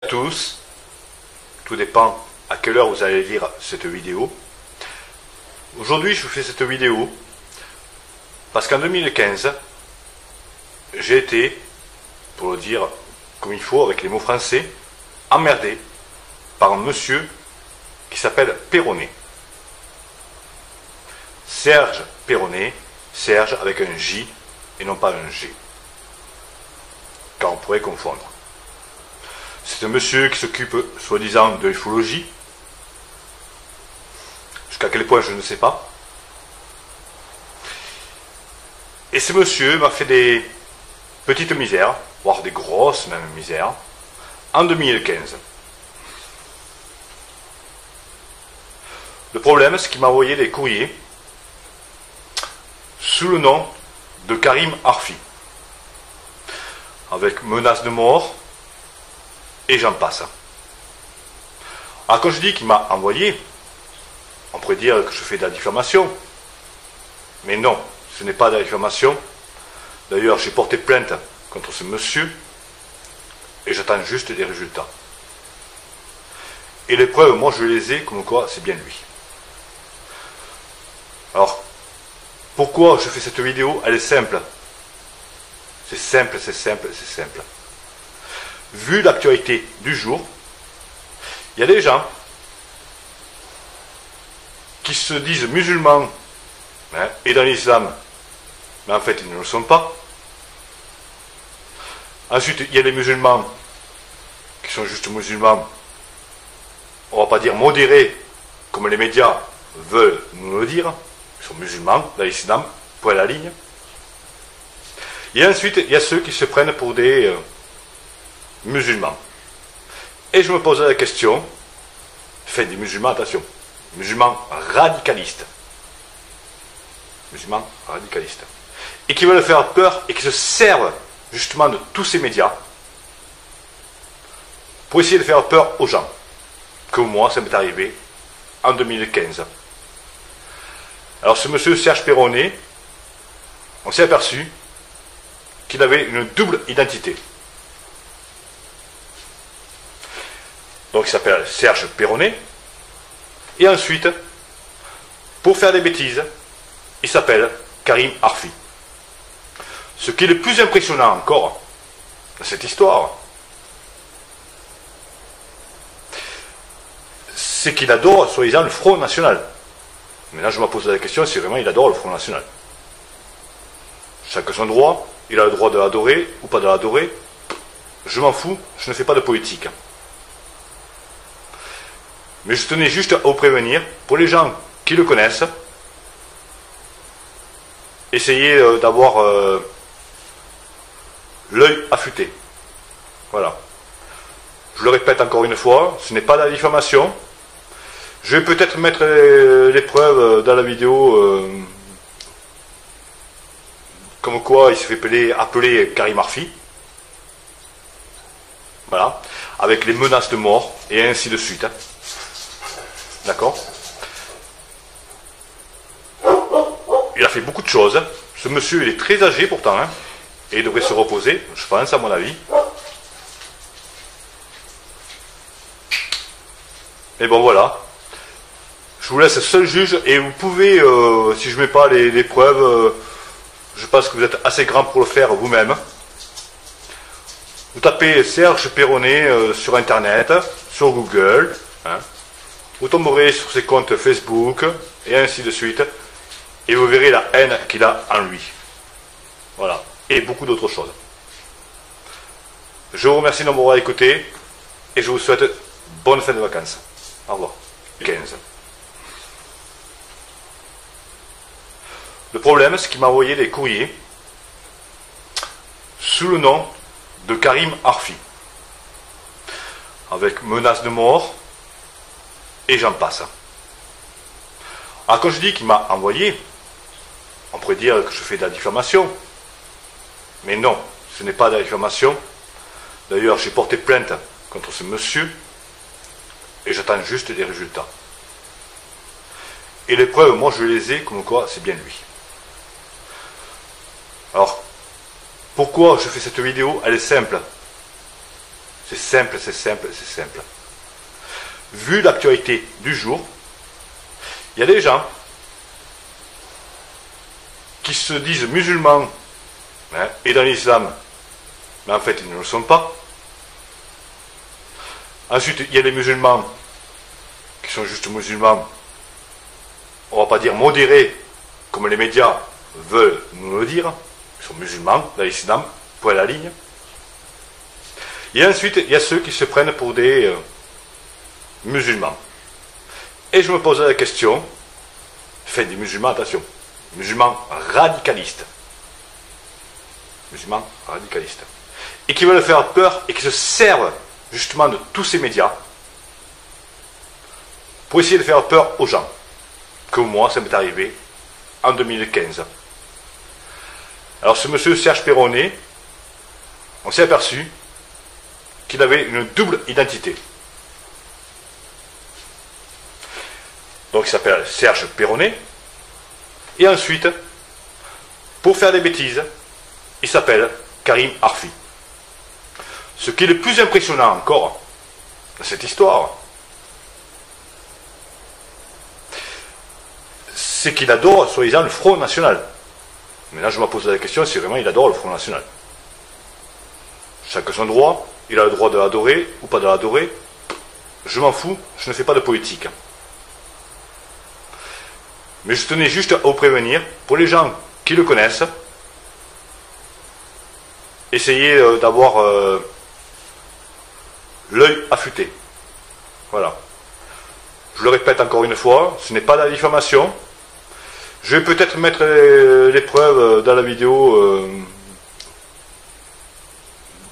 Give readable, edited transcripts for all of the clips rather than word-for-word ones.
À tous, tout dépend à quelle heure vous allez lire cette vidéo. Aujourd'hui, je vous fais cette vidéo parce qu'en 2015, j'ai été, pour le dire comme il faut, avec les mots français, emmerdé par un monsieur qui s'appelle Perronnet. Serge Perronnet, Serge avec un J et non pas un G, car on pourrait confondre. C'est un monsieur qui s'occupe, soi-disant, de l'ufologie. Jusqu'à quel point, je ne sais pas. Et ce monsieur m'a fait des petites misères, voire des grosses même misères, en 2015. Le problème, c'est qu'il m'a envoyé des courriers sous le nom de Karim Arfi, avec menaces de mort, et j'en passe. Alors quand je dis qu'il m'a envoyé, on pourrait dire que je fais de la diffamation. Mais non, ce n'est pas de la diffamation. D'ailleurs, j'ai porté plainte contre ce monsieur, et j'attends juste des résultats. Et les preuves, moi je les ai, comme quoi c'est bien lui. Alors, pourquoi je fais cette vidéo? Elle est simple. C'est simple, c'est simple, c'est simple. Vu l'actualité du jour, il y a des gens qui se disent musulmans et dans l'islam, mais en fait ils ne le sont pas. Ensuite, il y a les musulmans qui sont juste musulmans, on ne va pas dire modérés, comme les médias veulent nous le dire. Ils sont musulmans dans l'islam, point à la ligne. Et ensuite, il y a ceux qui se prennent pour des musulmans. Et je me posais la question, des musulmans, attention, musulmans radicalistes. Musulmans radicalistes. Et qui veulent faire peur et qui se servent justement de tous ces médias pour essayer de faire peur aux gens. Comme moi, ça m'est arrivé en 2015. Alors ce monsieur Serge Perronnet, on s'est aperçu qu'il avait une double identité. Donc il s'appelle Serge Perronnet. Et ensuite, pour faire des bêtises, il s'appelle Karim Arfi. Ce qui est le plus impressionnant encore dans cette histoire, c'est qu'il adore, soi-disant, le Front National. Maintenant, je me pose la question si vraiment il adore le Front National. Chacun son droit, il a le droit de l'adorer ou pas de l'adorer. Je m'en fous, je ne fais pas de politique. Mais je tenais juste à vous prévenir, pour les gens qui le connaissent, essayez d'avoir l'œil affûté. Voilà. Je le répète encore une fois, ce n'est pas de la diffamation. Je vais peut-être mettre les preuves dans la vidéo, comme quoi il se fait appeler Karim Arfi. Voilà. Avec les menaces de mort, et ainsi de suite. D'accord? Il a fait beaucoup de choses. Ce monsieur, il est très âgé pourtant, et il devrait se reposer, je pense, à mon avis. Mais bon, voilà. Je vous laisse seul juge, et vous pouvez, si je ne mets pas les preuves, je pense que vous êtes assez grand pour le faire vous-même. Vous tapez Serge Perronnet sur Internet, sur Google, vous tomberez sur ses comptes Facebook, et ainsi de suite, et vous verrez la haine qu'il a en lui. Voilà. Et beaucoup d'autres choses. Je vous remercie de m'avoir écouté, et je vous souhaite bonne fin de vacances. Au revoir. 15. Le problème, c'est qu'il m'a envoyé des courriers sous le nom de Karim Arfi, avec menaces de mort, et j'en passe. Alors quand je dis qu'il m'a envoyé, on pourrait dire que je fais de la diffamation. Mais non, ce n'est pas de la diffamation. D'ailleurs, j'ai porté plainte contre ce monsieur, et j'attends juste des résultats. Et les preuves, moi je les ai, comme quoi c'est bien lui. Alors, pourquoi je fais cette vidéo? Elle est simple. C'est simple, c'est simple, c'est simple. Vu l'actualité du jour, il y a des gens qui se disent musulmans hein, et dans l'islam, mais en fait ils ne le sont pas. Ensuite, il y a les musulmans qui sont juste musulmans, on va pas dire modérés, comme les médias veulent nous le dire, ils sont musulmans dans l'islam, point à la ligne. Et ensuite, il y a ceux qui se prennent pour des musulmans. Et je me pose la question, enfin des musulmans, attention, musulmans radicalistes. Musulmans radicalistes. Et qui veulent faire peur et qui se servent justement de tous ces médias pour essayer de faire peur aux gens. Comme moi, ça m'est arrivé en 2015. Alors ce monsieur Serge Perronnet, on s'est aperçu qu'il avait une double identité. Donc il s'appelle Serge Perronnet. Et ensuite, pour faire des bêtises, il s'appelle Karim Arfi. Ce qui est le plus impressionnant encore dans cette histoire, c'est qu'il adore, soi-disant, le Front National. Maintenant, je me pose la question si vraiment il adore le Front National. Chacun son droit, il a le droit de l'adorer ou pas de l'adorer. Je m'en fous, je ne fais pas de politique. Mais je tenais juste à vous prévenir, pour les gens qui le connaissent, essayez d'avoir l'œil affûté. Voilà. Je le répète encore une fois, ce n'est pas de la diffamation. Je vais peut-être mettre les preuves dans la vidéo,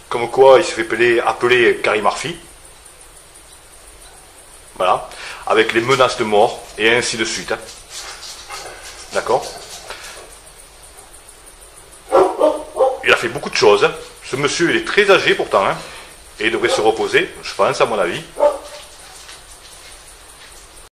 comme quoi il se fait appeler Karim Arfi. Voilà. Avec les menaces de mort, et ainsi de suite. D'accord? Il a fait beaucoup de choses. Ce monsieur, il est très âgé pourtant, hein, et il devrait se reposer, je pense, à mon avis.